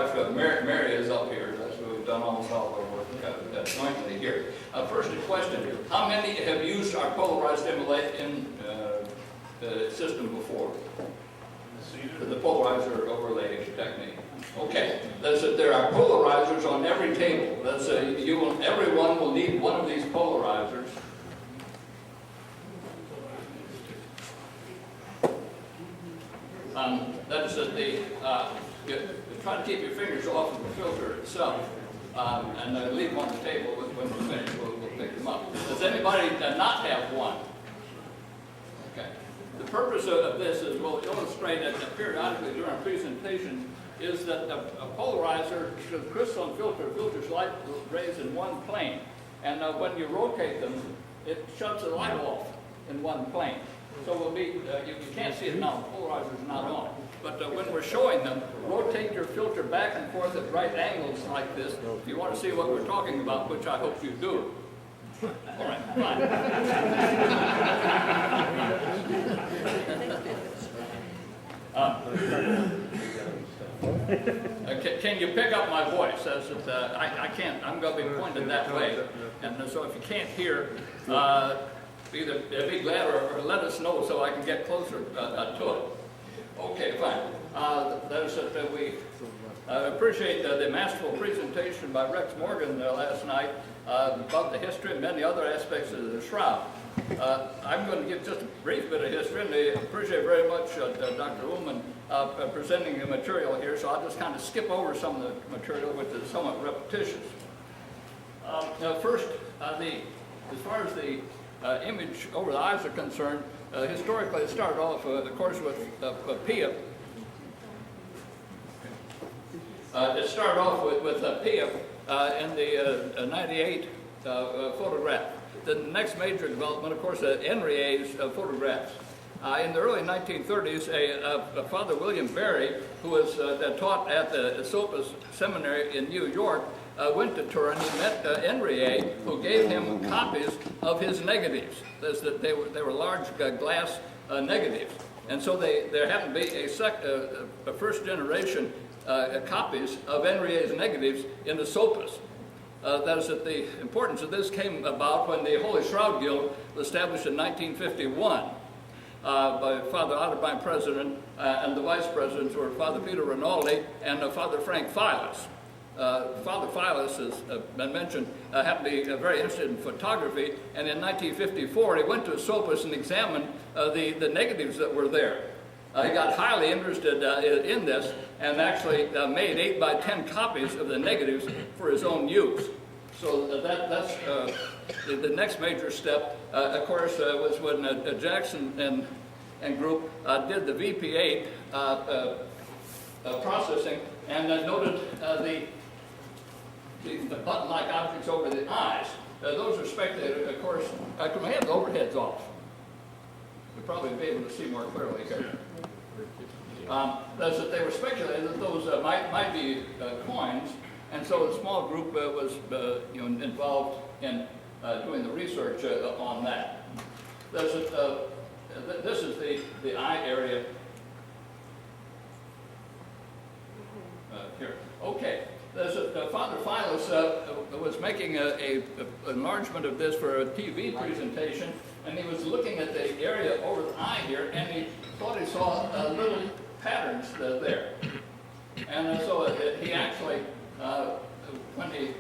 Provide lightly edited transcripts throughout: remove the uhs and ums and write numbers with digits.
wife Mary is up here. That's what we've done almost all our work jointly here. First, a question: how many have used our polarized in system before? The polarizer overlay technique. Okay, there are polarizers on every table. Everyone will need one of these polarizers. You try to keep your fingers off of the filter itself, and leave them on the table. When we're finished, we'll pick them up. Does anybody not have one? Okay. The purpose of this is we'll illustrate it periodically during our presentation. Is that a polarizer, the crystalline filters light rays in one plane, and when you rotate them, it shuts the light off in one plane. So we'll be, you can't see it now, the polarizer is not on. But when we're showing them, rotate your filter back and forth at right angles like this if you want to see what we're talking about, which I hope you do. All right, fine. Can you pick up my voice? I can't, I'm going to be pointed that way. And so if you can't hear, either be glad or let us know so I can get closer to it. Okay, fine. We appreciate the masterful presentation by Rex Morgan last night about the history and many other aspects of the shroud. I'm going to give just a brief bit of history, and I appreciate very much Dr. Ullman presenting the material here, so I'll just kind of skip over some of the material, which is somewhat repetitious. First, as far as the image over the eyes are concerned, historically it started off, of course, with Pia. It started off with Pia in the 98 photograph. The next major development, of course, Henriet's photographs. In the early 1930s, Father William Berry, who was taught at the Esopus Seminary in New York, went to Turin. He met Henriet, who gave him copies of his negatives. They were large glass negatives. And so there happened to be a first generation copies of Henriet's negatives in the Esopus. That is that the importance of this came about when the Holy Shroud Guild was established in 1951 by Father Otterbein, president, and the vice presidents were Father Peter Rinaldi and Father Frank Files. Father Files, as been mentioned, happened to be very interested in photography, and in 1954 he went to Esopus and examined the negatives that were there. He got highly interested in this and actually made 8 by 10 copies of the negatives for his own use. So that's the next major step, of course, was when Jackson and group did the VP8 processing and noted the button-like objects over the eyes. Those are speculated, of course. Can we have the overheads off? You'll probably be able to see more clearly here. That's that they were speculating that those might be coins, and so a small group was involved in doing the research on that. This is the eye area here. Okay. Father Files was making a enlargement of this for a TV presentation, and he was looking at the area over the eye here, and he thought he saw little patterns there. And so he actually, when he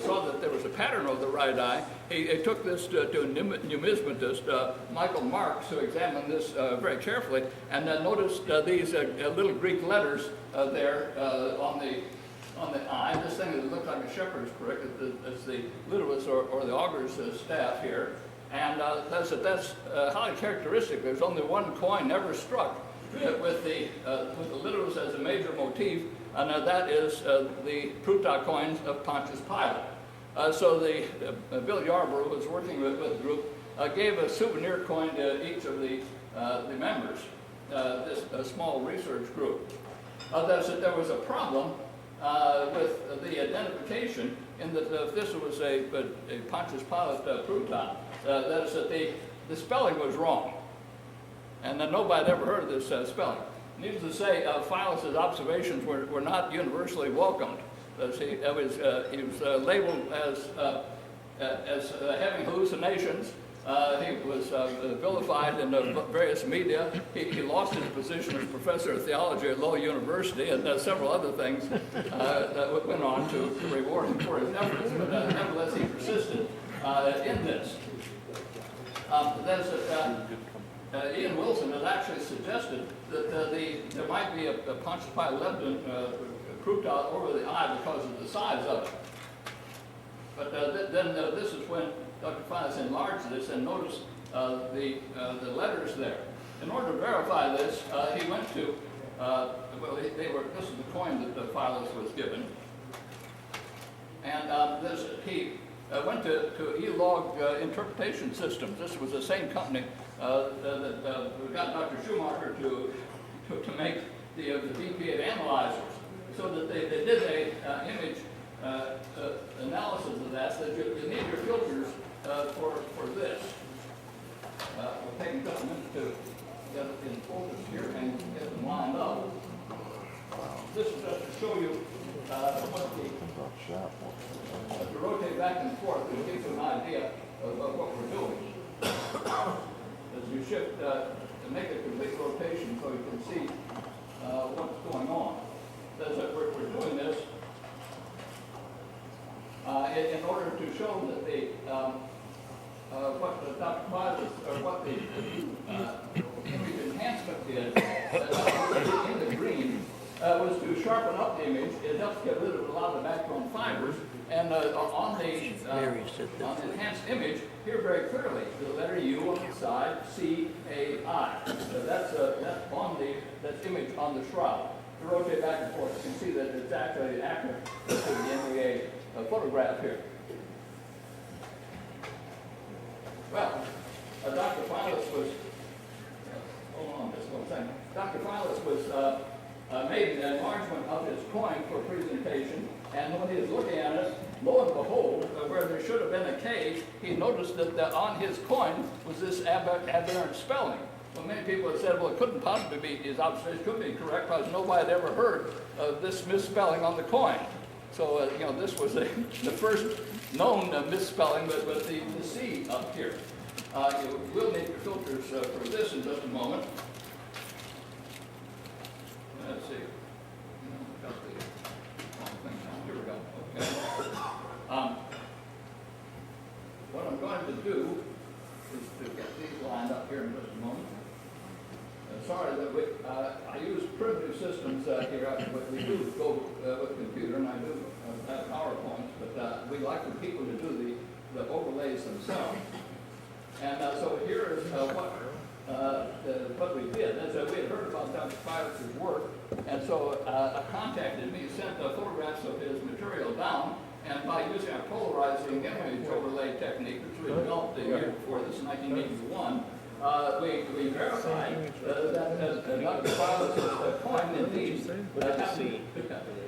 saw that there was a pattern over the right eye, he took this to a numismatist, Michael Marks, who examined this very carefully, and noticed these little Greek letters there on the eye. This thing that looked like a shepherd's crook. It's the literalist or the augur's staff here, and that's highly characteristic. There's only one coin ever struck with the literalist as a major motif, and that is the Pruta coins of Pontius Pilate. So Bill Yarborough, who was working with the group, gave a souvenir coin to each of the members, this small research group. There was a problem with the identification in that if this was a Pontius Pilate Pruta, that is that the spelling was wrong. And then nobody had ever heard of this spelling. Needless to say, Philus's observations were not universally welcomed. He was labeled as having hallucinations. He was vilified in various media. He lost his position as professor of theology at Lowell University, and several other things that went on to reward him for his efforts. But nevertheless, he persisted in this. Ian Wilson had actually suggested that there might be a Pontius Pilate lepton crouped out over the eye because of the size of it. But then this is when Dr. Philus enlarged this and noticed the letters there. In order to verify this, he went to, this is the coin that Philus was given. And he went to E-Log Interpretation Systems. This was the same company that got Dr. Schumacher to make the BPA analyzers, so that they did a image analysis of that you need your filters for this. We'll take a couple minutes to get it in focus here and get them lined up. This is just to show you to rotate back and forth and give you an idea of what we're doing. As you shift to make a complete rotation so you can see what's going on. As we're doing this in order to show that what Dr. Philus, or what the image enhancement did in the green was to sharpen up the image. It helps get rid of a lot of the background fibers. And on the enhanced image, here very clearly, the letter U on the side, C-A-I. That's that's image on the shroud. To rotate back and forth, you can see that it's actually accurate to the NEA photograph here. Well, Dr. Philus was, hold on just one second. Dr. Philus was made an enlargement of his coin for presentation, and when he was looking at it, lo and behold, where there should have been a K, he noticed that on his coin was this aberrant spelling. Well, many people have said, well, it couldn't possibly be, his observation could be correct because nobody had ever heard of this misspelling on the coin. So, this was the first known misspelling, but the C up here. You will need your filters for this in just a moment. Let's see. Got the wrong thing down. Here we go. Okay. What I'm going to do is to get these lined up here in just a moment. Sorry that I use primitive systems here, but we do go with computer, and I do have PowerPoints, but we like for people to do the overlays themselves. And so here is what we did. As we had heard about Dr. Philus's work, and so contacted me, sent photographs of his material down, and by using our polarizing image overlay technique, which we developed the year before this, in 1981, we verified that Dr. Philus's coin indeed has an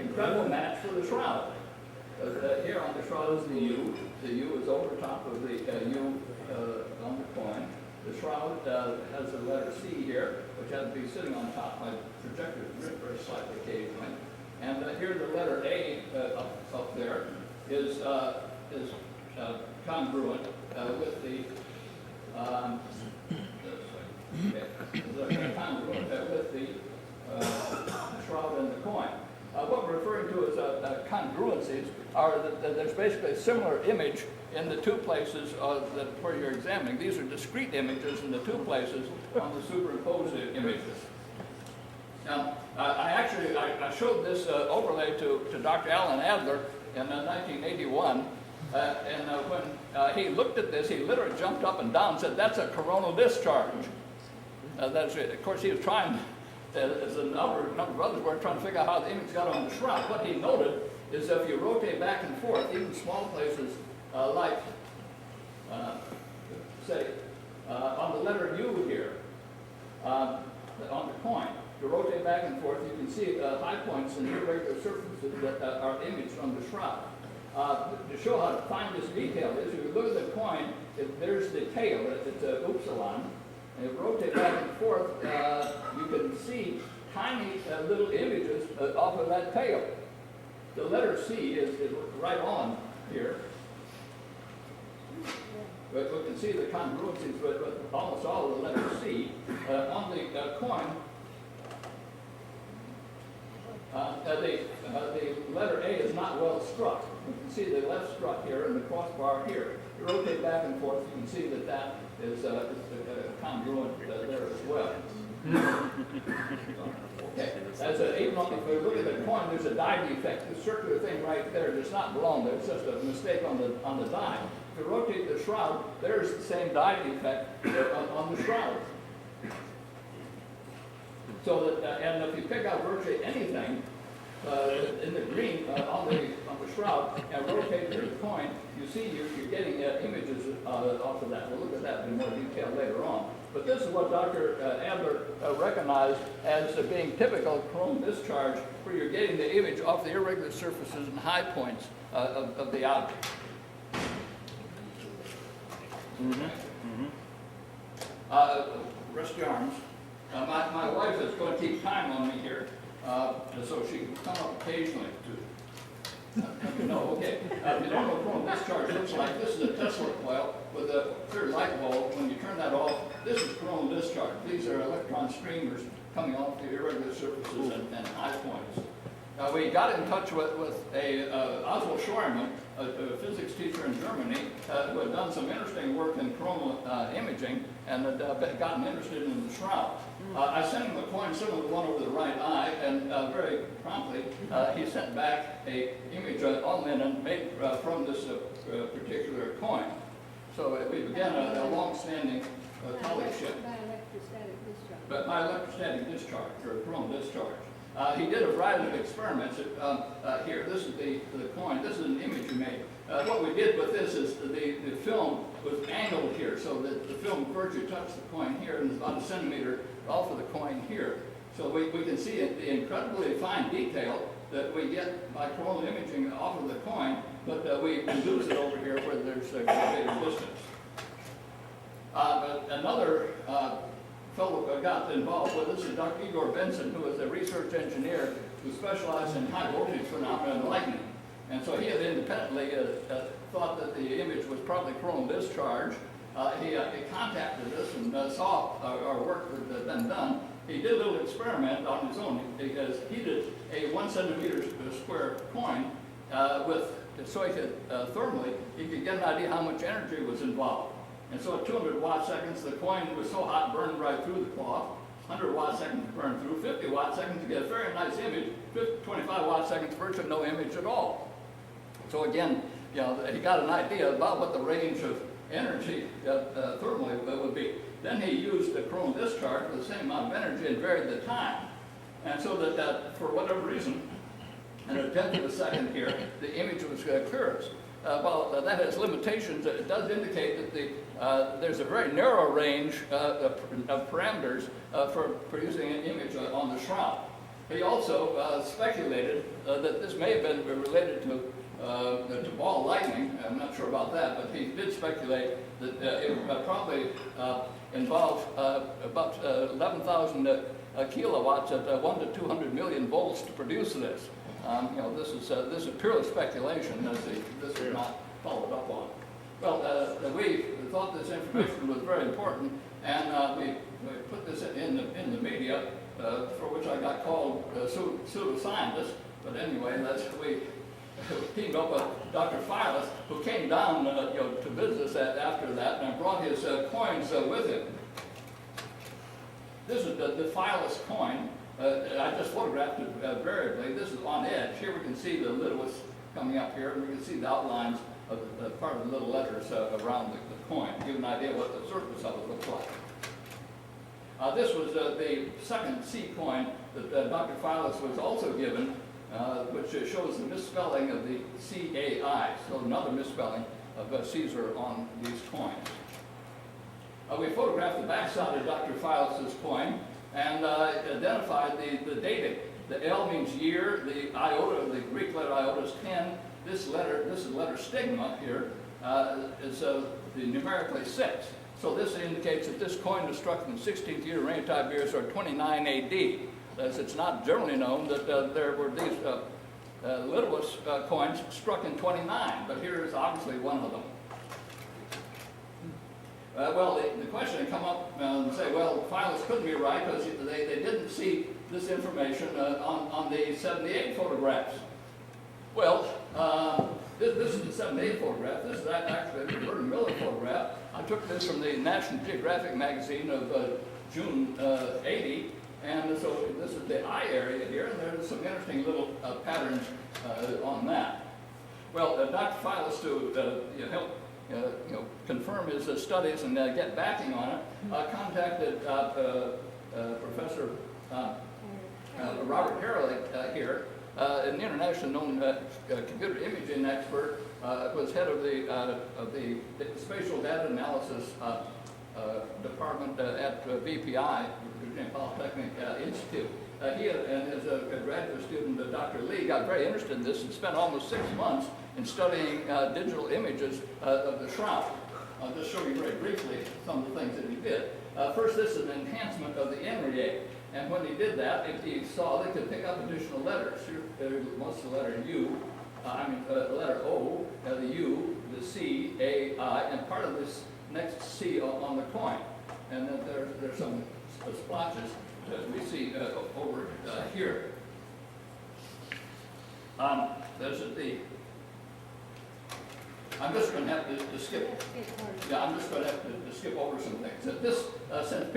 incredible match for the shroud. Here on the shroud is the U. The U is over top of the U on the coin. The shroud has the letter C here, which has to be sitting on top. My projector is very slightly occasionally. And here the letter A up there is congruent with the shroud and the coin. What we're referring to as congruencies are that there's basically a similar image in the two places where you're examining. These are discrete images in the two places on the superimposed images. Now, I showed this overlay to Dr. Alan Adler in 1981, and when he looked at this, he literally jumped up and down and said, "That's a coronal discharge." That's it. Of course, he was trying, as a number of others were, trying to figure out how the image got on the shroud. What he noted is if you rotate back and forth, even small places like, say, on the letter U here, on the coin, to rotate back and forth, you can see high points and irregular surfaces that are imaged on the shroud. To show how fine this detail is, if you look at the coin, there's the tail, it's a upsilon, and if you rotate back and forth, you can see tiny little images off of that tail. The letter C is right on here. But we can see the congruencies with almost all of the letter C. On the coin, the letter A is not well struck. You can see the left strut here and the crossbar here. You rotate back and forth, you can see that that is congruent there as well. Okay, even if you look at the coin, there's a die defect. The circular thing right there does not belong there. It's just a mistake on the die. If you rotate the shroud, there's the same die defect on the shroud. So that, and if you pick out virtually anything in the green on the shroud and rotate the coin, you see you're getting images off of that. We'll look at that in more detail later on. But this is what Dr. Adler recognized as being typical chrome discharge, where you're getting the image off the irregular surfaces and high points of the object. Rest your arms. My wife is going to keep time on me here, so she can come up occasionally to. No, okay. If you don't know what chrome discharge looks like, this is a Tesla coil with a clear light bulb. When you turn that off, this is chrome discharge. These are electron streamers coming off the irregular surfaces and high points. We got in touch with Oswald Scheuermann, a physics teacher in Germany, who had done some interesting work in coronal imaging and had gotten interested in the shroud. I sent him a coin similar to the one over the right eye, and very promptly he sent back an image on linen made from this particular coin. So we began a long-standing colleagueship. But by electrostatic discharge, or coronal discharge. He did a variety of experiments here. This is the coin. This is an image he made. What we did with this is the film was angled here, so that the film virtually touched the coin here and is about a centimeter off of the coin here. So we can see the incredibly fine detail that we get by coronal imaging off of the coin, but we lose it over here where there's a greater distance. But another fellow got involved with this is Dr. Igor Benson, who is a research engineer who specialized in high voltage phenomena and lightning. And so he had independently thought that the image was probably coronal discharge. He contacted us and saw our work that had been done. He did a little experiment on his own because he did a 1 centimeter square coin so he could thermally, he could get an idea how much energy was involved. And so at 200 watt seconds, the coin was so hot, burned right through the cloth. 100 watt seconds burned through. 50 watt seconds to get a very nice image. 25 watt seconds, virtually no image at all. So again, he got an idea about what the range of energy thermally would be. Then he used the coronal discharge with the same amount of energy and varied the time. And so that for whatever reason, in a tenth of a second here, the image was clearest. Well, that has limitations. It does indicate that there's a very narrow range of parameters for producing an image on the shroud. He also speculated that this may have been related to ball lightning. I'm not sure about that, but he did speculate that it probably involved about 11,000 kilowatts at 1 to 200 million volts to produce this. This is purely speculation. This is not followed up on. Well, we thought this information was very important, and we put this in the media, for which I got called pseudoscientist. But anyway, we teamed up with Dr. Files, who came down to business after that and brought his coins with him. This is the Files coin. I just photographed it variably. This is on edge. Here we can see the littlest coming up here, and we can see the outlines of the part of the little letters around the coin, to give an idea what the surface of it looks like. This was the second C coin that Dr. Files was also given, which shows the misspelling of the CAI, so another misspelling of Caesar on these coins. We photographed the backside of Dr. Files' coin and identified the dating. The L means year, the iota, the Greek letter iota is 10. This is letter stigma here, is the numerically 6. So this indicates that this coin was struck in the 16th year of reign of Tiberius, or 29 AD. as it's not generally known that there were these littlest coins struck in 29, but here is obviously one of them. Well, the question had come up and say, well, finalists couldn't be right because they didn't see this information on the 78 photographs. Well, this is the 78 photograph. This is actually a Vernon Miller photograph. I took this from the National Geographic magazine of June 80. And so this is the eye area here, and there's some interesting little patterns on that. Well, Dr. Files, to help confirm his studies and get backing on it, contacted Professor Robert Herlick here, an internationally known computer imaging expert, was head of the spatial data analysis department at VPI, Virginia Polytechnic Institute. He and his graduate student, Dr. Lee, got very interested in this and spent almost 6 months in studying digital images of the shroud. I'll just show you very briefly some of the things that he did. First, this is an enhancement of the NREA. And when he did that, if he saw, they could pick up additional letters. Here, most of the letter U, the letter O, the U, the C, A, I, and part of this next C on the coin. And then there's some splotches that we see over here. There's the. I'm just going to have to skip. Yeah, I'm just going to have to skip over some things. This, since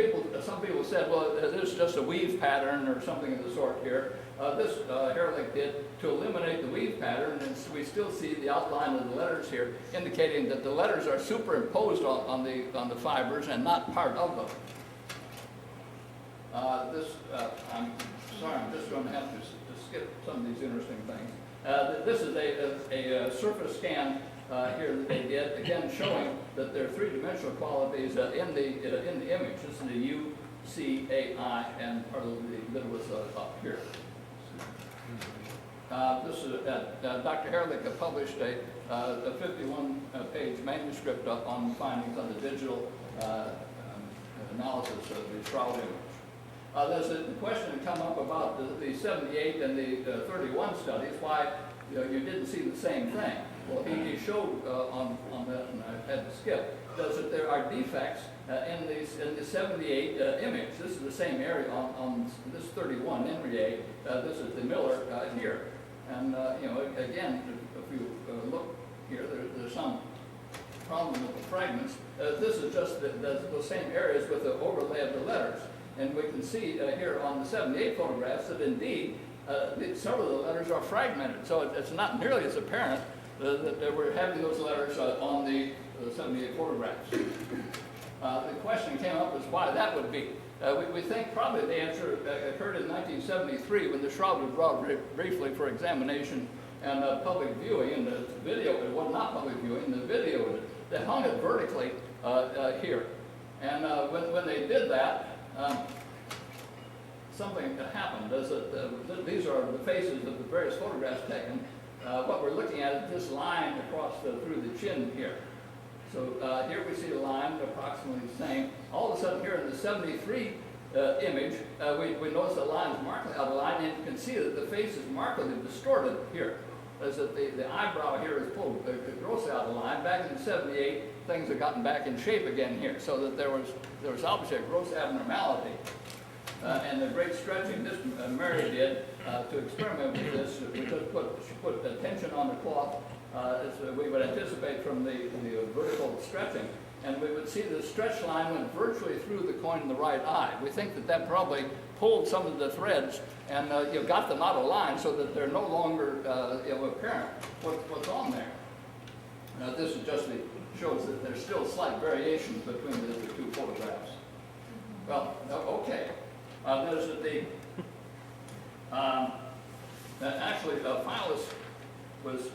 some people said, well, this is just a weave pattern or something of the sort here. This Herlick did to eliminate the weave pattern, and so we still see the outline of the letters here, indicating that the letters are superimposed on the fibers and not part of them. I'm sorry, I'm just going to have to skip some of these interesting things. This is a surface scan here that they did, again showing that there are three-dimensional qualities in the image. This is the U, C, A, I, and part of the that was up here. This is Dr. Herlick published a 51-page manuscript on findings on the digital analysis of the shroud image. There's a question that come up about the 78 and the 31 studies, why you didn't see the same thing. Well, he showed on that, and I had to skip, does that there are defects in the 78 image. This is the same area on this 31 NREA. This is the Miller here. And, again, if you look here, there's some problem with the fragments. This is just those same areas with the overlay of the letters. And we can see here on the 78 photographs that indeed several of the letters are fragmented. So it's not nearly as apparent that we're having those letters on the 78 photographs. The question came up as why that would be. We think probably the answer occurred in 1973 when the shroud was brought briefly for examination and public viewing. And the video, it was not public viewing, the video, they hung it vertically here. And when they did that, something happened. These are the faces of the various photographs taken. What we're looking at is this line across through the chin here. So here we see a line approximately the same. All of a sudden here in the 73 image, we notice the line is markedly out of line, and you can see that the face is markedly distorted here. As that the eyebrow here is pulled grossly out of line. Back in the 78, things have gotten back in shape again here, so that there was obviously a gross abnormality. And the great stretching this Mary did to experiment with this, we just put the tension on the cloth as we would anticipate from the vertical stretching, and we would see the stretch line went virtually through the coin in the right eye. We think that probably pulled some of the threads and got them out of line so that they're no longer apparent what's on there. Now this is just shows that there's still slight variations between the two photographs. Well, okay. There's actually Phyllis was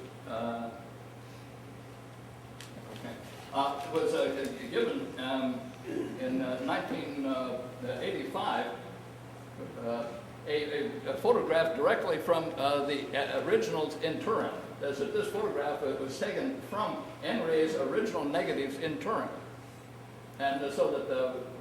given in 1985 a photograph directly from the originals in Turin. This photograph was taken from NREA's original negatives in Turin. And so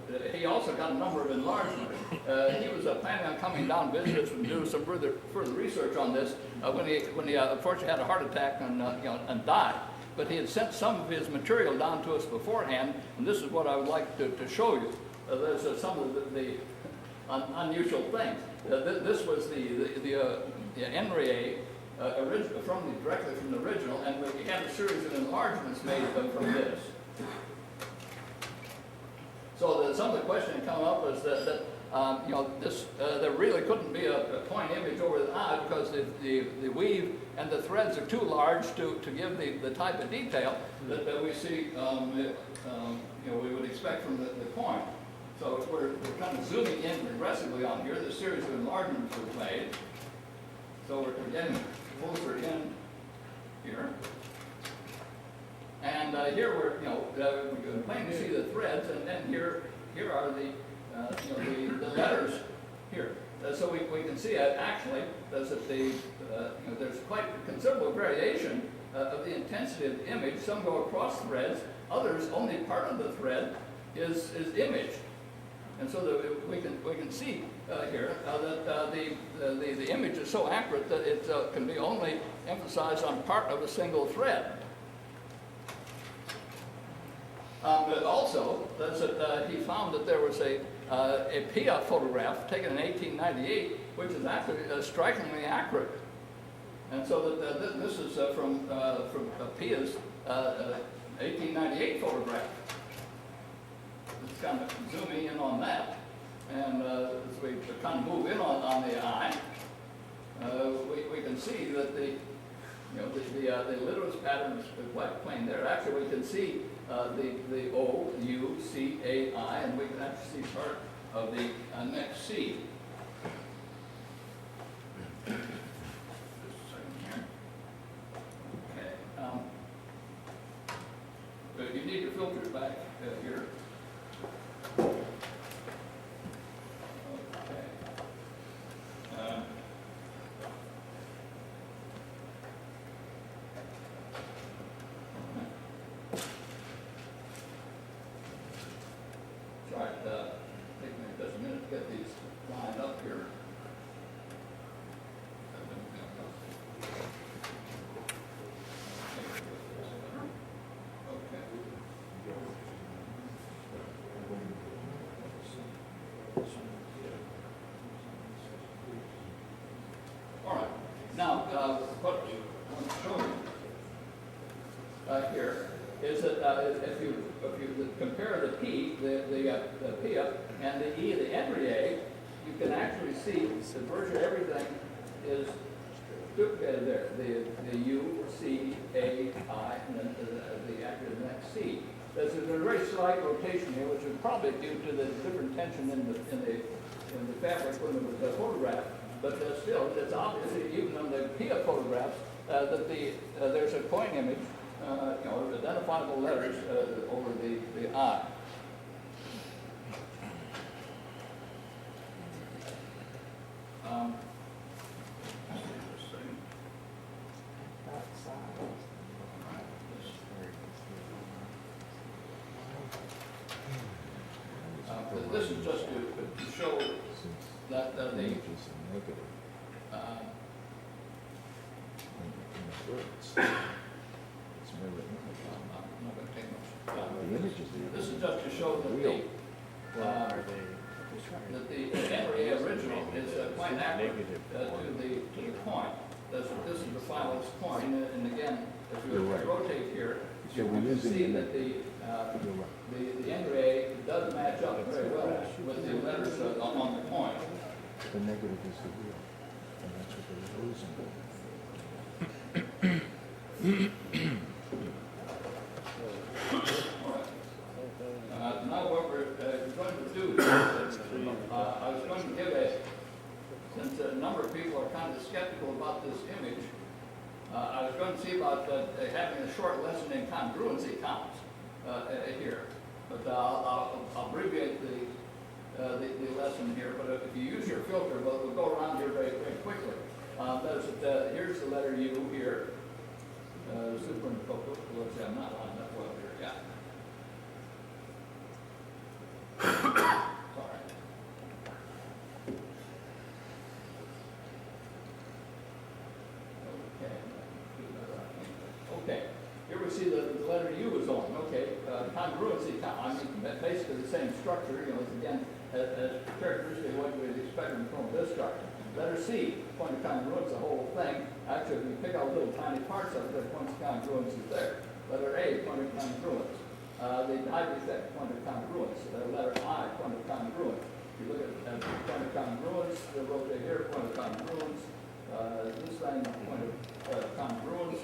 that he also got a number of enlargements. He was planning on coming down, visit us, and do some further research on this when he unfortunately had a heart attack and and died. But he had sent some of his material down to us beforehand, and this is what I would like to show you. There's some of the unusual things. This was the NRA directly from the original, and we had a series of enlargements made from this. So some of the questions that come up is that this there really couldn't be a point image over the eye because the weave and the threads are too large to give the type of detail that we see we would expect from the point. So we're kind of zooming in progressively on here. The series of enlargements was made. So we're getting closer in here. And here we can plainly see the threads, and then here are the letters here. So we can see actually that there's quite considerable variation of the intensity of the image. Some go across threads, others only part of the thread is imaged. And so we can see here that the image is so accurate that it can be only emphasized on part of a single thread. But also, he found that there was a Pia photograph taken in 1898, which is actually strikingly accurate. And so this is from Pia's 1898 photograph. Let's kind of zooming in on that, and as we kind of move in on the eye, we can see that the litterless pattern is quite plain there. Actually, we can see the O, U, C, A, I, and we can actually see part of the next C. Just a second here. Okay. But you need your filters back here. Okay. Try it. Take me just a minute to get these lined up here. Now, what I want to show you here is that if you compare the P, the Pia, and the E, the Enrier, you can actually see that virtually everything is duplicated there. The U, C, A, I, and then the next C. There's a very slight rotation here, which is probably due to the different tension in the fabric when it was photographed. But still, it's obvious, even on the Pia photographs, that there's a coin image, identifiable letters over the eye. This is just to show that the this is just to show that the Henry original is quite accurate to the point. This is the finalist point, and again, if you rotate here, you can see that the Henry does match up very well with the letters on the point. The negative is the real, and that's what they're losing. Now what we're going to do is, I was going to give since a number of people are kind of skeptical about this image, I was going to see about having a short lesson in congruency counts here. But I'll abbreviate the lesson here, but if you use your filter, we'll go around here very, very quickly. Here's the letter U here. Superimposed. Let's see, I'm not lined up well here. Yeah. Sorry. see the letter U is on. Okay, congruency, I mean, basically the same structure, you know, it's again, as characteristic of what we'd expect from this structure. Letter C, point of congruence, the whole thing. Actually, if you pick out little tiny parts of it, the point of congruence is there. Letter A, point of congruence. The defect, point of congruence. Letter I, point of congruence. If you look at point of congruence, the rotate here, point of congruence. This thing, point of congruence.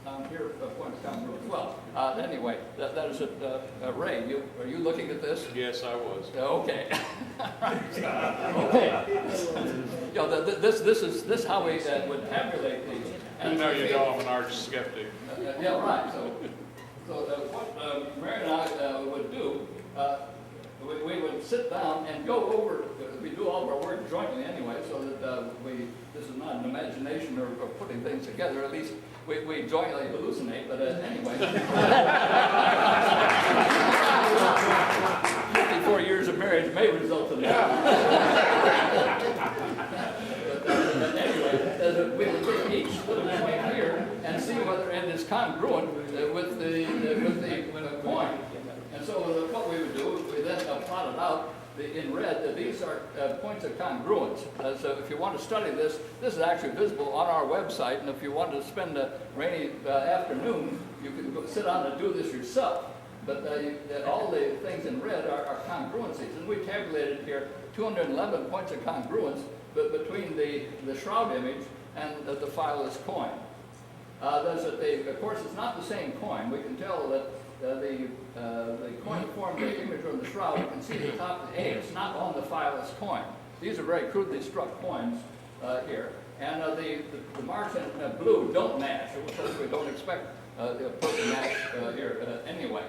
Down here, point of congruence. Well, anyway, that is it. Ray, are you looking at this? Yes, I was. Okay. Okay. You know, this is how we would tabulate these. You know, you know I'm an arch skeptic. Yeah, right. So what Mary and I would do, we would sit down and go over. We do all of our work jointly anyway, so that this is not an imagination or putting things together. At least we jointly hallucinate. But anyway. 54 years of marriage may result in that. But anyway, we would take each little point here and see whether it is congruent with the coin. And so what we would do, we then plot it out in red. These are points of congruence. So if you want to study this, this is actually visible on our website. And if you want to spend a rainy afternoon, you can go sit down and do this yourself. But all the things in red are congruencies. And we tabulated here 211 points of congruence between the shroud image and the phylus coin. Of course, it's not the same coin. We can tell that the coin formed the image on the shroud. You can see the top of the A. It's not on the phylus coin. These are very crudely struck coins here. And the marks in blue don't match. We don't expect the perfect match here anyway.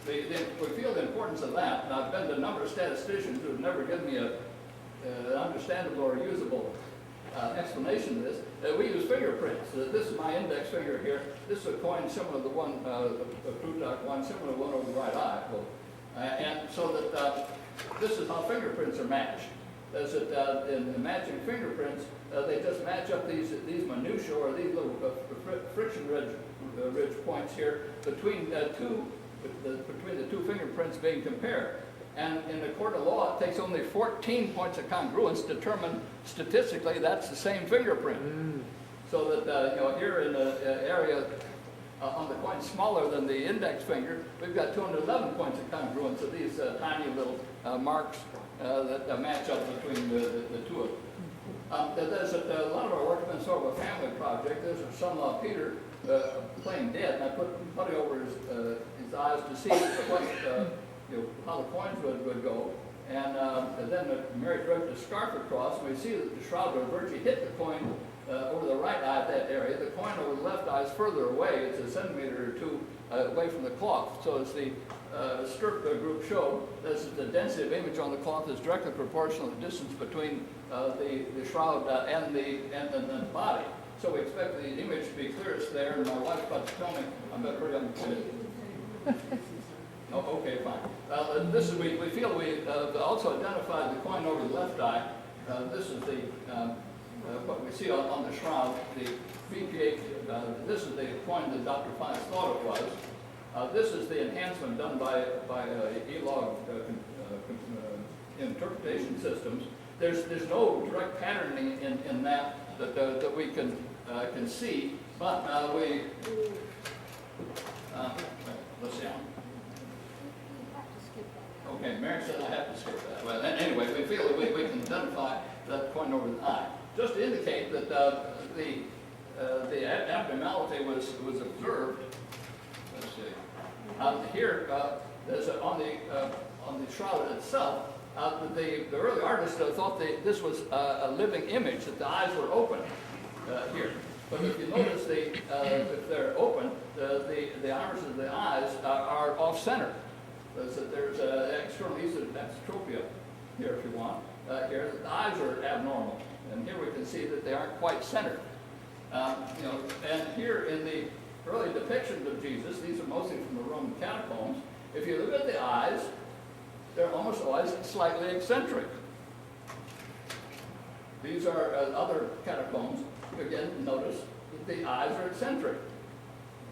We feel the importance of that. And I've been to a number of statisticians who have never given me an understandable or usable explanation of this. We use fingerprints. This is my index finger here. This is a coin similar to the one, a Plutarch one, similar to one over the right eye. And so that this is how fingerprints are matched. Is that in matching fingerprints, they just match up these minutiae or these little friction ridge points here between the two fingerprints being compared. And in the court of law, it takes only 14 points of congruence to determine statistically that's the same fingerprint. So that here in the area on the coin smaller than the index finger, we've got 211 points of congruence of these tiny little marks that match up between the two of them. There's a lot of our work has been sort of a family project. There's a son-in-law, Peter, playing dead, and I put putty over his eyes to see what, how the coins would go. And then Mary draped a scarf across, and we see that the shroud would virtually hit the coin over the right eye at that area. The coin over the left eye is further away. It's a centimeter or two away from the cloth. So as the Stirp group showed, the density of image on the cloth is directly proportional to the distance between the shroud and the body. So we expect the image to be clearest there, and my wife's about to tell me I'm better hurry up and put it. Oh, okay, fine. This is we feel we also identified the coin over the left eye. This is the what we see on the shroud. The BPH. This is the coin that Dr. Fiennes thought it was. This is the enhancement done by E-log interpretation systems. There's no direct patterning in that we can see, but let's see. Okay, Mary said I have to skip that. Well, anyway, we feel that we can identify that coin over the eye. Just to indicate that the abnormality was observed. Let's see. Here, there's on the shroud itself. The early artists thought this was a living image, that the eyes were open here. But if you notice, if they're open, the irises of the eyes are off-center. There's external esotropia here, if you want. Here, the eyes are abnormal, and here we can see that they aren't quite centered. And here in the early depictions of Jesus, these are mostly from the Roman catacombs. If you look at the eyes, they're almost always slightly eccentric. These are other catacombs. Again, notice that the eyes are eccentric.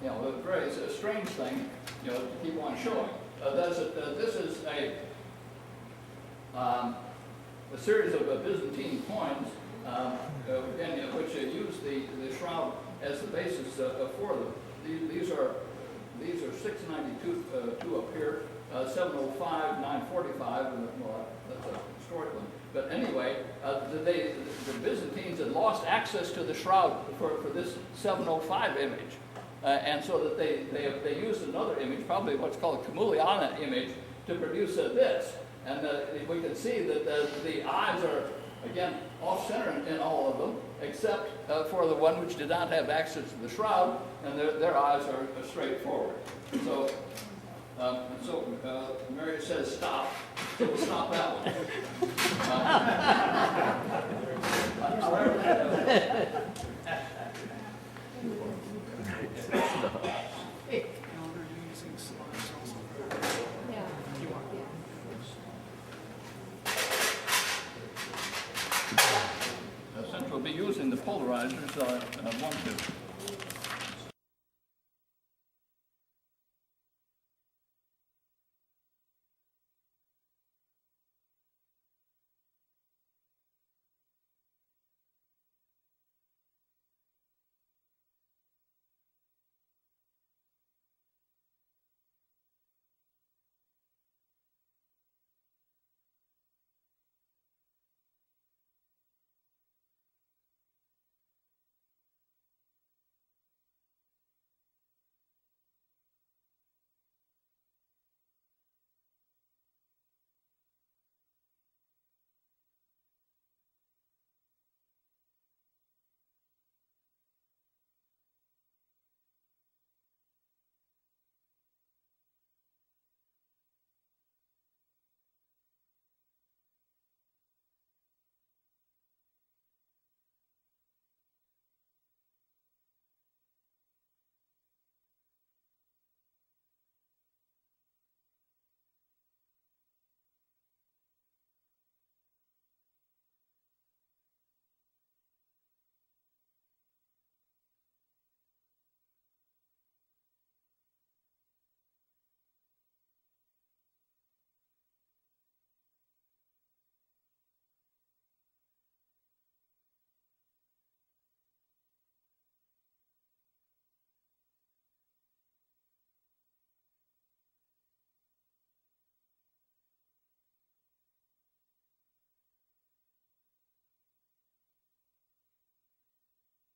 a very strange thing, to keep on showing. This is a series of Byzantine coins, again, which use the shroud as the basis for them. These are 692 up here, 705, 945, and well, that's a historic one. But anyway, the Byzantines had lost access to the shroud for this 705 image. And so that they used another image, probably what's called a Camuliana image, to produce this. And we can see that the eyes are, again, off-center in all of them, except for the one which did not have access to the shroud, and their eyes are straight forward. So, Mary says stop, so we'll stop that one. Since we'll be using the polarizers, I want to